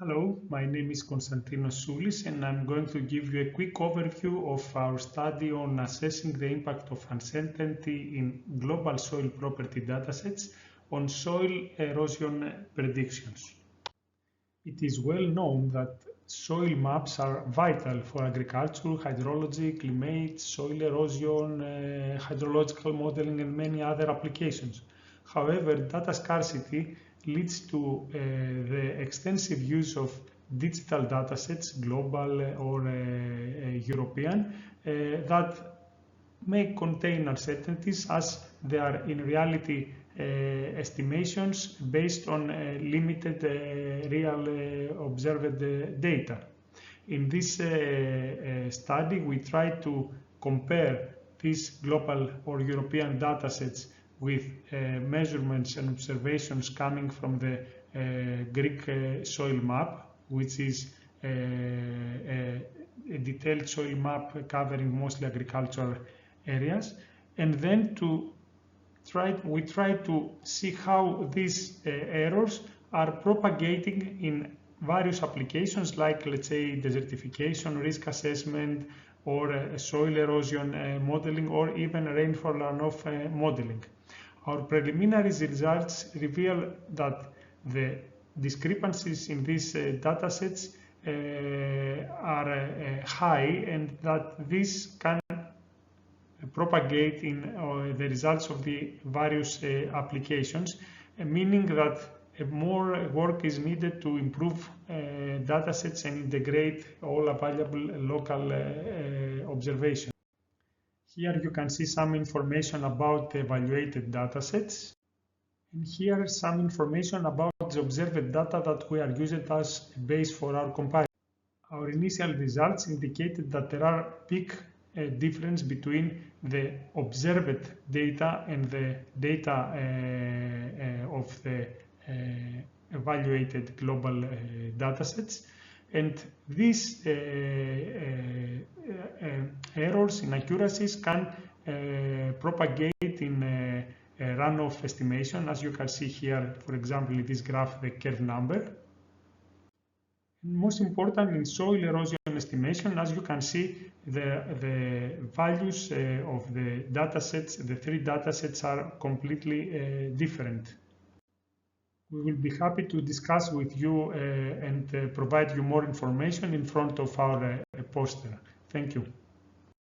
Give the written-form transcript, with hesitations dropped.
Hello, my name is Konstantinos Soulis and I'm going to give you a quick overview of our study on assessing the impact of uncertainty in global soil property datasets on soil erosion predictions. It is well known that soil maps are vital for agriculture, hydrology, climate, soil erosion, hydrological modeling and many other applications. However, data scarcity leads to the extensive use of digital datasets, global or European, that may contain uncertainties as they are in reality estimations based on limited real observed data. In this study, we try to compare these global or European datasets with measurements and observations coming from the Greek soil map, which is a detailed soil map covering mostly agricultural areas, and then we try to see how these errors are propagating in various applications like, let's say, desertification, risk assessment, or soil erosion modeling, or even rainfall runoff modeling. Our preliminary results reveal that the discrepancies in these datasets are high, and that this can propagate in the results of the various applications, meaning that more work is needed to improve datasets and integrate all available local observations. Here you can see some information about the evaluated datasets, and here some information about the observed data that we are using as a base for our comparison. Our initial results indicated that there are big difference between the observed data and the data of the evaluated global datasets, and these errors, inaccuracies can propagate in runoff estimation, as you can see here, for example, in this graph, the curve number. Most important in soil erosion estimation, as you can see, the values of the datasets, the three datasets are completely different. We will be happy to discuss with you and provide you more information in front of our poster. Thank you.